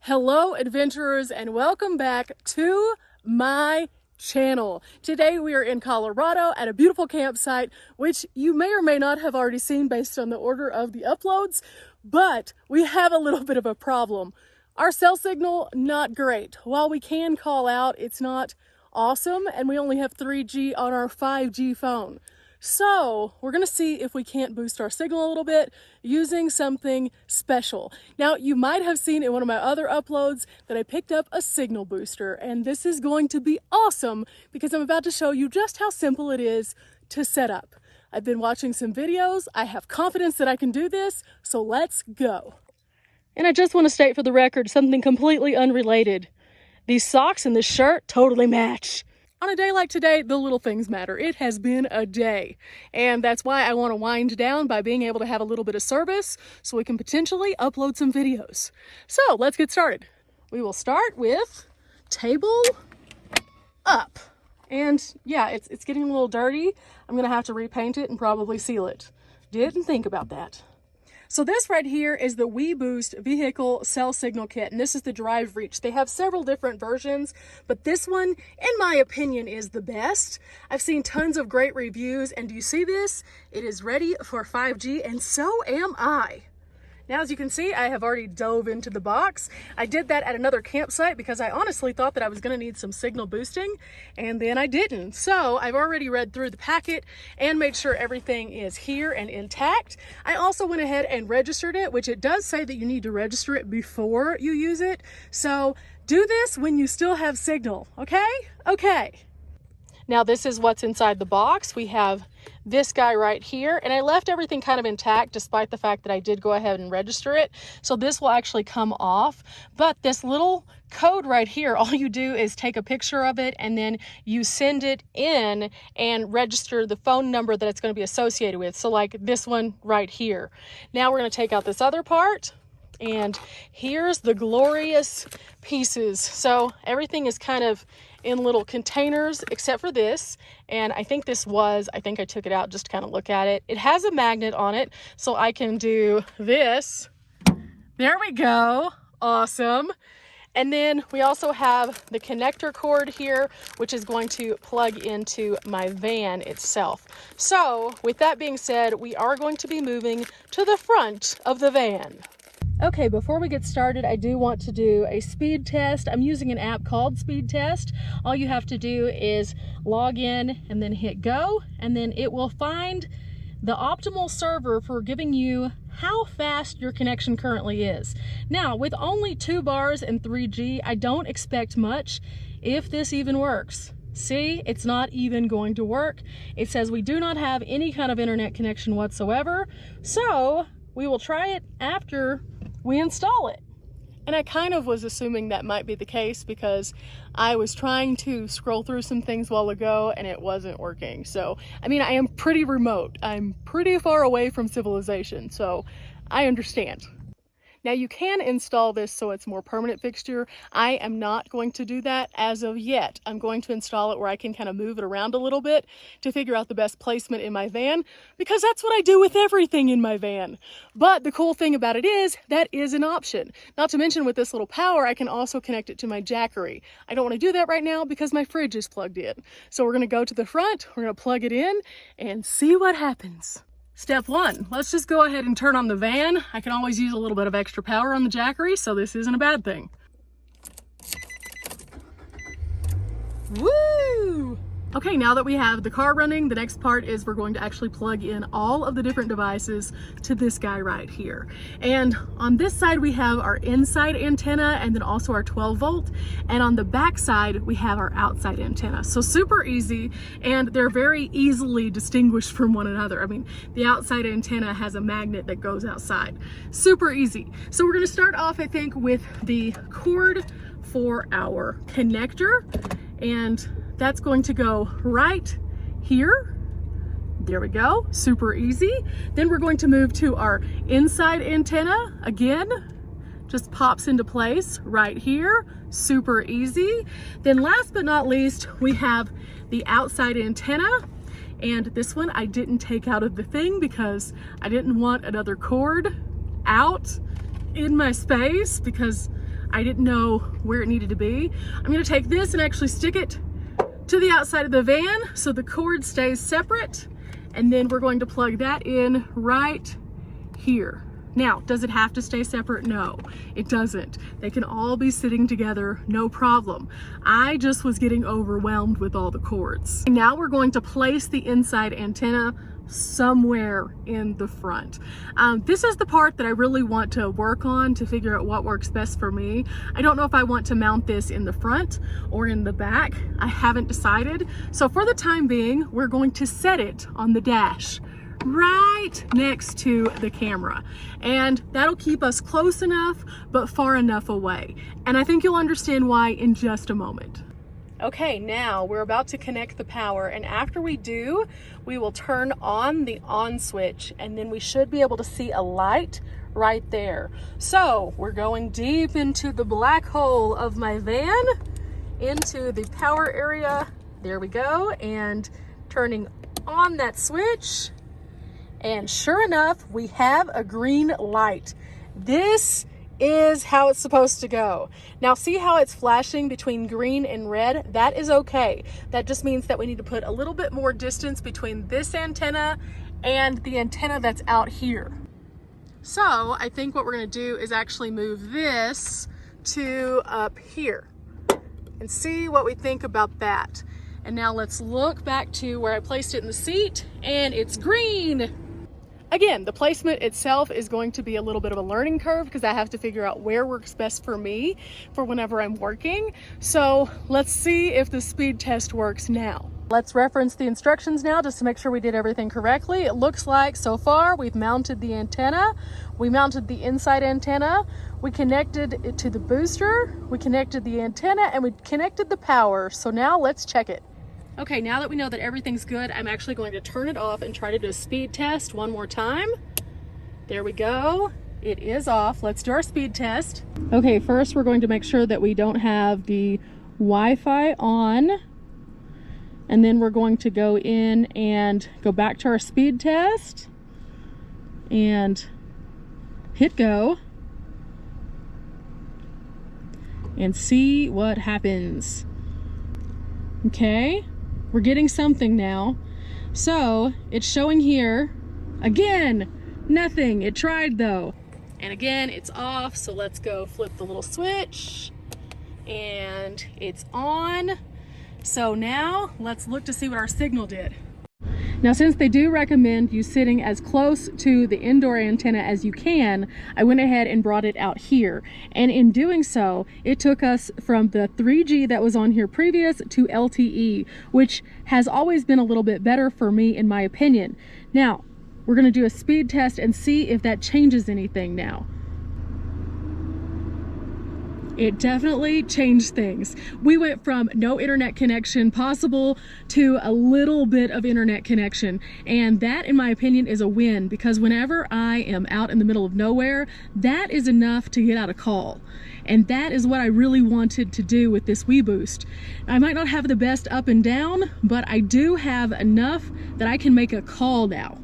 Hello adventurers, and welcome back to my channel. Today we are in Colorado at a beautiful campsite, which you may or may not have already seen based on the order of the uploads, but we have a little bit of a problem. Our cell signal, not great. While we can call out, it's not awesome, and we only have 3G on our 5G phone. So we're gonna see if we can't boost our signal a little bit using something special. Now, you might have seen in one of my other uploads that I picked up a signal booster, and this is going to be awesome because I'm about to show you just how simple it is to set up. I've been watching some videos, I have confidence that I can do this, so let's go. And I just want to state for the record something completely unrelated. These socks and this shirt totally match. On a day like today, the little things matter. It has been a day, and that's why I want to wind down by being able to have a little bit of service so we can potentially upload some videos. So let's get started. We will start with table up. And yeah, it's getting a little dirty. I'm gonna have to repaint it and probably seal it. Didn't think about that. So this right here is the WeBoost Vehicle Cell Signal Kit, and this is the Drive Reach. They have several different versions, but this one, in my opinion, is the best. I've seen tons of great reviews, and do you see this? It is ready for 5G, and so am I. Now, as you can see, I have already dove into the box. I did that at another campsite because I honestly thought that I was gonna need some signal boosting, and then I didn't. So I've already read through the packet and made sure everything is here and intact. I also went ahead and registered it, which it does say that you need to register it before you use it. So do this when you still have signal, okay? Okay. Now this is what's inside the box. We have this guy right here, and I left everything kind of intact despite the fact that I did go ahead and register it. So this will actually come off, but this little code right here, all you do is take a picture of it and then you send it in and register the phone number that it's going to be associated with. So like this one right here. Now we're going to take out this other part. And here's the glorious pieces. So everything is kind of in little containers except for this. And I think I took it out just to kind of look at it. It has a magnet on it, so I can do this. There we go. Awesome. And then we also have the connector cord here, which is going to plug into my van itself. So with that being said, we are going to be moving to the front of the van. Okay, before we get started, I do want to do a speed test. I'm using an app called Speed Test. All you have to do is log in and then hit go, and then it will find the optimal server for giving you how fast your connection currently is. Now, with only 2 bars and 3G, I don't expect much, if this even works. See, it's not even going to work. It says we do not have any kind of internet connection whatsoever, so we will try it after we install it. And I kind of was assuming that might be the case because I was trying to scroll through some things a while ago and it wasn't working. So, I mean, I am pretty remote. I'm pretty far away from civilization, so I understand. Now you can install this so it's more permanent fixture. I am not going to do that as of yet. I'm going to install it where I can kind of move it around a little bit to figure out the best placement in my van, because that's what I do with everything in my van. But the cool thing about it is that is an option. Not to mention with this little power, I can also connect it to my Jackery. I don't want to do that right now because my fridge is plugged in. So we're going to go to the front, we're going to plug it in and see what happens. Step 1, let's just go ahead and turn on the van. I can always use a little bit of extra power on the Jackery, so this isn't a bad thing. Woo! Okay, now that we have the car running, the next part is we're going to actually plug in all of the different devices to this guy right here. And on this side, we have our inside antenna and then also our 12 volt. And on the back side, we have our outside antenna. So super easy, and they're very easily distinguished from one another. I mean, the outside antenna has a magnet that goes outside. Super easy. So we're gonna start off, I think, with the cord for our connector. And that's going to go right here. There we go, super easy. Then we're going to move to our inside antenna. Again, just pops into place right here, super easy. Then last but not least, we have the outside antenna. And this one I didn't take out of the thing because I didn't want another cord out in my space, because I didn't know where it needed to be. I'm gonna take this and actually stick it to the outside of the van so the cord stays separate. And then we're going to plug that in right here. Now, does it have to stay separate? No, it doesn't. They can all be sitting together, no problem. I just was getting overwhelmed with all the cords. Now we're going to place the inside antenna somewhere in the front. This is the part that I really want to work on to figure out what works best for me. I don't know if I want to mount this in the front or in the back. I haven't decided. So for the time being, we're going to set it on the dash right next to the camera, and that'll keep us close enough but far enough away, and I think you'll understand why in just a moment. Okay, now we're about to connect the power, and after we do, we will turn on the on switch, and then we should be able to see a light right there. So we're going deep into the black hole of my van, into the power area. There we go, and turning on that switch. And sure enough, we have a green light. This is how it's supposed to go. Now see how it's flashing between green and red? That is okay. That just means that we need to put a little bit more distance between this antenna and the antenna that's out here. So I think what we're gonna do is actually move this to up here and see what we think about that. And now let's look back to where I placed it in the seat, and it's green. Again, the placement itself is going to be a little bit of a learning curve because I have to figure out where works best for me for whenever I'm working. So let's see if the speed test works now. Let's reference the instructions now just to make sure we did everything correctly. It looks like so far we've mounted the antenna, we mounted the inside antenna, we connected it to the booster, we connected the antenna, and we connected the power. So now let's check it. Okay, now that we know that everything's good, I'm actually going to turn it off and try to do a speed test one more time. There we go. It is off. Let's do our speed test. Okay, first we're going to make sure that we don't have the Wi-Fi on. And then we're going to go in and go back to our speed test and hit go and see what happens. Okay. We're getting something now. So it's showing here, again, nothing. It tried though. And again, it's off. So let's go flip the little switch and it's on. So now let's look to see what our signal did. Now, since they do recommend you sitting as close to the indoor antenna as you can, I went ahead and brought it out here. And in doing so, it took us from the 3G that was on here previous to LTE, which has always been a little bit better for me in my opinion. Now, we're gonna do a speed test and see if that changes anything now. It definitely changed things. We went from no internet connection possible to a little bit of internet connection. And that, in my opinion, is a win, because whenever I am out in the middle of nowhere, that is enough to get out a call. And that is what I really wanted to do with this WeBoost. I might not have the best up and down, but I do have enough that I can make a call now.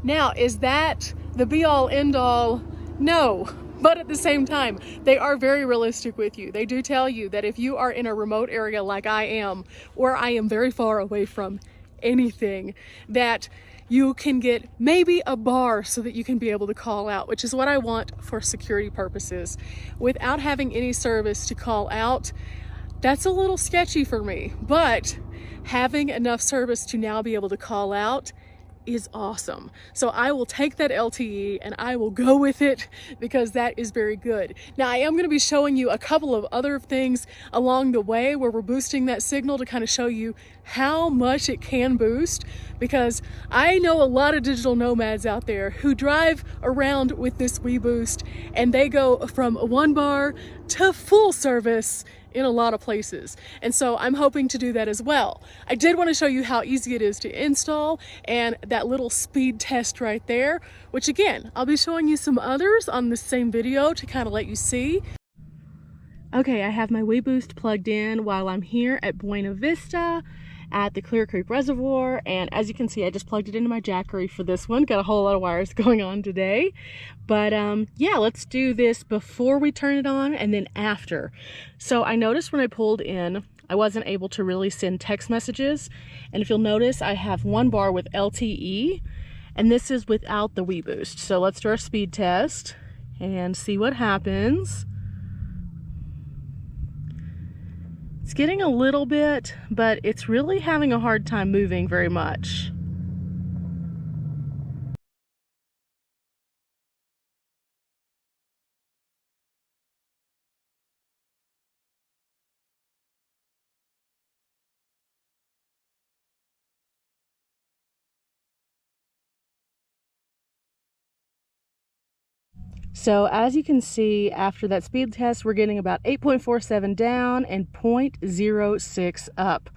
Now, is that the be-all, end-all? No. But at the same time, they are very realistic with you. They do tell you that if you are in a remote area like I am, or I am very far away from anything, that you can get maybe a bar so that you can be able to call out, which is what I want for security purposes. Without having any service to call out, that's a little sketchy for me. But having enough service to now be able to call out is awesome. So I will take that LTE and I will go with it, because that is very good. Now, I am going to be showing you a couple of other things along the way where we're boosting that signal to kind of show you how much it can boost, because I know a lot of digital nomads out there who drive around with this WeBoost and they go from 1 bar to full service in a lot of places. And so I'm hoping to do that as well. I did want to show you how easy it is to install and that little speed test right there, which again, I'll be showing you some others on the same video to kind of let you see. Okay, I have my WeBoost plugged in while I'm here at Buena Vista, at the Clear Creek Reservoir, and as you can see, I just plugged it into my Jackery for this one. Got a whole lot of wires going on today. But yeah, let's do this before we turn it on and then after. So I noticed when I pulled in, I wasn't able to really send text messages. And if you'll notice, I have one bar with LTE, and this is without the WeBoost. So let's do our speed test and see what happens. It's getting a little bit, but it's really having a hard time moving very much. So as you can see, after that speed test, we're getting about 8.47 down and 0.06 up.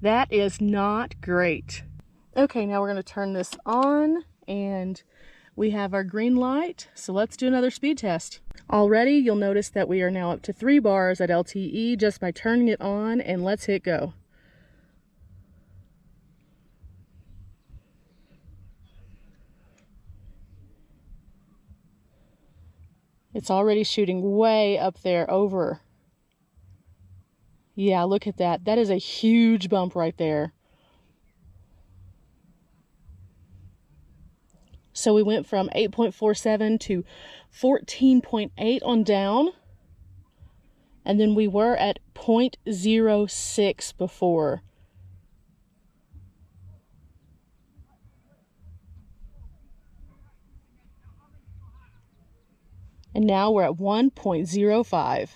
That is not great. Okay, now we're going to turn this on and we have our green light. So let's do another speed test. Already, you'll notice that we are now up to 3 bars at LTE just by turning it on, and let's hit go. It's already shooting way up there over. Yeah, look at that. That is a huge bump right there. So we went from 8.47 to 14.8 on down. And then we were at 0.06 before. And now we're at 1.05.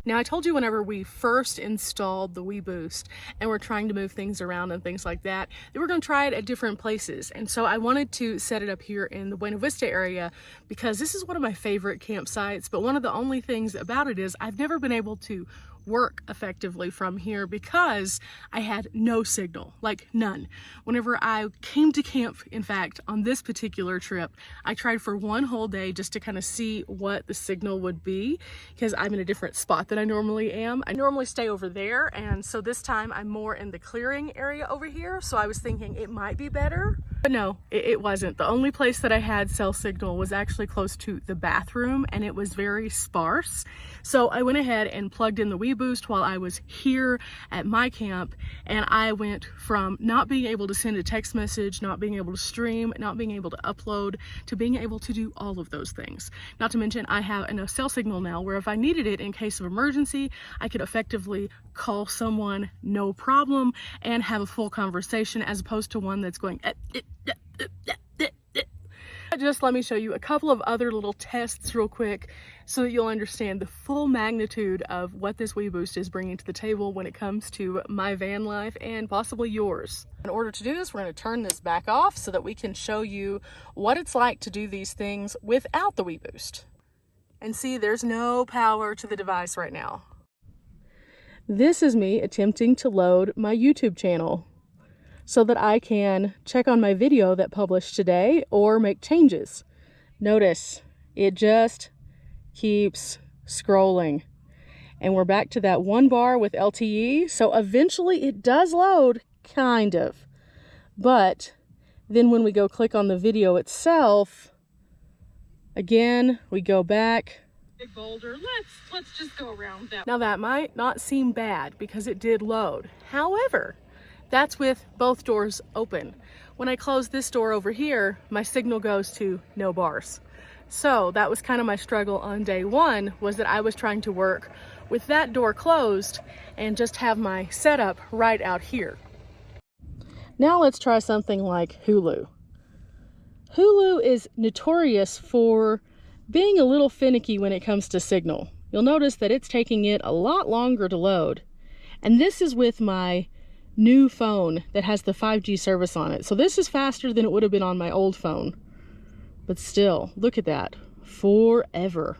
Now, I told you whenever we first installed the WeBoost and we're trying to move things around and things like that, that we're going to try it at different places. And so I wanted to set it up here in the Buena Vista area because this is one of my favorite campsites. But one of the only things about it is I've never been able to work effectively from here because I had no signal, like none. Whenever I came to camp, in fact, on this particular trip, I tried for one whole day just to kind of see what the signal would be because I'm in a different spot than I normally am. I normally stay over there, and so this time I'm more in the clearing area over here, so I was thinking it might be better. But no, it wasn't. The only place that I had cell signal was actually close to the bathroom, and it was very sparse. So I went ahead and plugged in the WeBoost while I was here at my camp, and I went from not being able to send a text message, not being able to stream, not being able to upload, to being able to do all of those things. Not to mention I have a cell signal now where if I needed it in case of emergency, I could effectively call someone no problem and have a full conversation as opposed to one that's going Just let me show you a couple of other little tests real quick so that you'll understand the full magnitude of what this WeBoost is bringing to the table when it comes to my van life and possibly yours. In order to do this, we're going to turn this back off so that we can show you what it's like to do these things without the WeBoost. And see, there's no power to the device right now. This is me attempting to load my YouTube channel so that I can check on my video that published today or make changes. Notice, it just keeps scrolling. And we're back to that 1 bar with LTE, so eventually it does load, kind of. But then when we go click on the video itself, again, we go back. Big boulder, let's just go around that. Now that might not seem bad because it did load. However, that's with both doors open. When I close this door over here, my signal goes to no bars. So that was kind of my struggle on day one, was that I was trying to work with that door closed and just have my setup right out here. Now let's try something like Hulu. Hulu is notorious for being a little finicky when it comes to signal. You'll notice that it's taking it a lot longer to load. And this is with my new phone that has the 5G service on it. So this is faster than it would have been on my old phone. But still, look at that. Forever.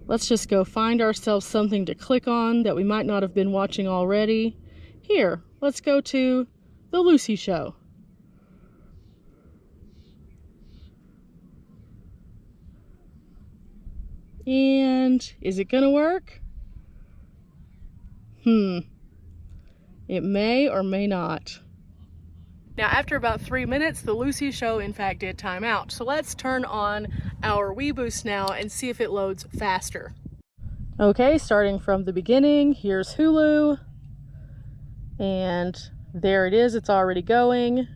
Let's just go find ourselves something to click on that we might not have been watching already. Here, let's go to The Lucy Show. And is it gonna work? It may or may not. Now, after about 3 minutes, the Lucy show in fact did time out. So let's turn on our WeBoost now and see if it loads faster. Okay, starting from the beginning, here's Hulu. And there it is, it's already going.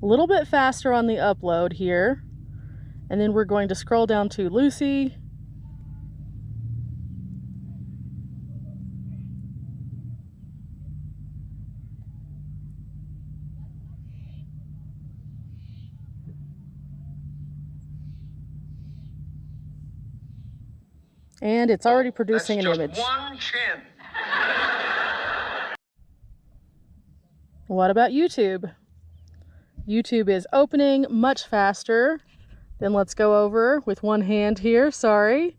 A little bit faster on the upload here. And then we're going to scroll down to Lucy. And it's already producing an image. One chin. What about YouTube? YouTube is opening much faster. Then let's go over with one hand here, sorry.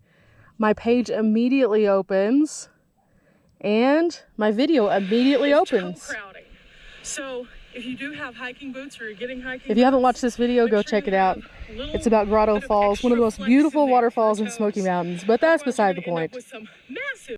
My page immediately opens and my video immediately opens. So if you do have hiking boots or you're getting hiking boots, if you haven't watched this video, go check it out. It's about Grotto Falls, one of the most beautiful waterfalls in Smoky Mountains, but that's beside the point.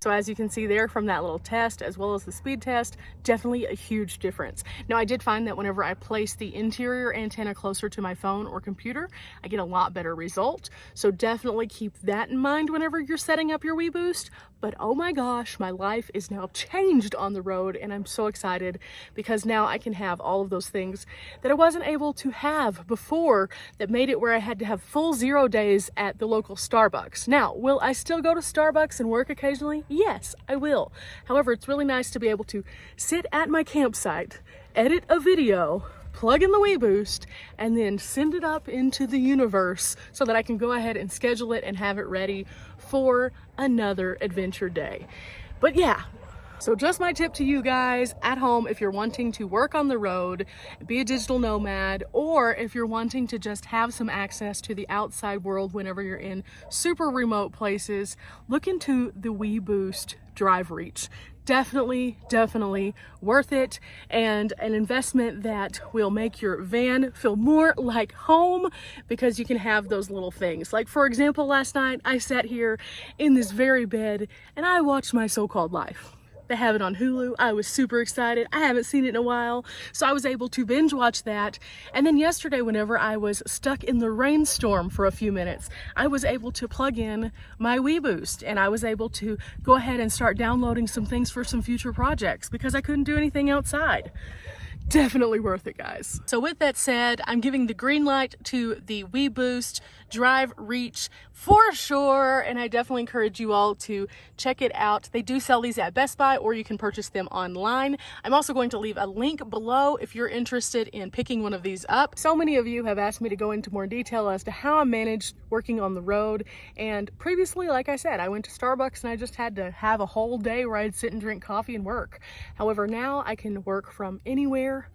So as you can see there from that little test, as well as the speed test, definitely a huge difference. Now I did find that whenever I place the interior antenna closer to my phone or computer, I get a lot better result. So definitely keep that in mind whenever you're setting up your WeBoost. But oh my gosh, my life is now changed on the road, and I'm so excited because now I can have all of those things that I wasn't able to have before, that made it where I had to have full 0 days at the local Starbucks. Now, will I still go to Starbucks and work occasionally? Yes, I will. However, it's really nice to be able to sit at my campsite, edit a video, plug in the WeBoost, and then send it up into the universe so that I can go ahead and schedule it and have it ready for another adventure day. But yeah, so just my tip to you guys at home, if you're wanting to work on the road, be a digital nomad, or if you're wanting to just have some access to the outside world whenever you're in super remote places, look into the WeBoost Drive Reach. Definitely worth it, and an investment that will make your van feel more like home, because you can have those little things. Like for example, last night I sat here in this very bed and I watched My So-Called Life. They have it on Hulu. I was super excited. I haven't seen it in a while, so I was able to binge watch that. And then yesterday, whenever I was stuck in the rainstorm for a few minutes, I was able to plug in my WeBoost, and I was able to go ahead and start downloading some things for some future projects because I couldn't do anything outside. Definitely worth it, guys. So with that said, I'm giving the green light to the WeBoost Drive Reach for sure, and I definitely encourage you all to check it out. They do sell these at Best Buy, or you can purchase them online. I'm also going to leave a link below if you're interested in picking one of these up. So many of you have asked me to go into more detail as to how I managed working on the road, and previously, like I said, I went to Starbucks and I just had to have a whole day where I'd sit and drink coffee and work. However, now I can work from anywhere,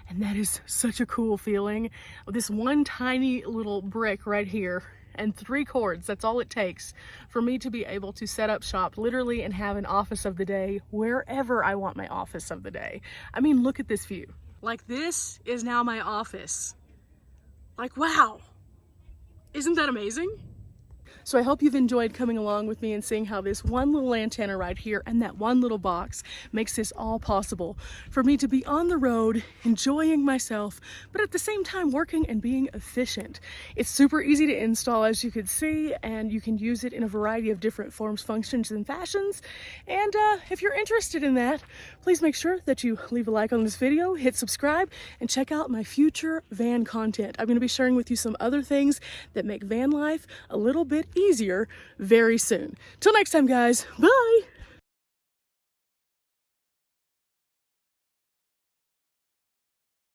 and that is such a cool feeling. This one tiny little brick right here and 3 cords, that's all it takes for me to be able to set up shop literally and have an office of the day wherever I want my office of the day. I mean, look at this view. Like, this is now my office. Like, wow, isn't that amazing? So I hope you've enjoyed coming along with me and seeing how this one little antenna right here and that one little box makes this all possible for me to be on the road, enjoying myself, but at the same time working and being efficient. It's super easy to install, as you can see, and you can use it in a variety of different forms, functions, and fashions. And if you're interested in that, please make sure that you leave a like on this video, hit subscribe, and check out my future van content. I'm going to be sharing with you some other things that make van life a little bit easier very soon. Till next time, guys. Bye.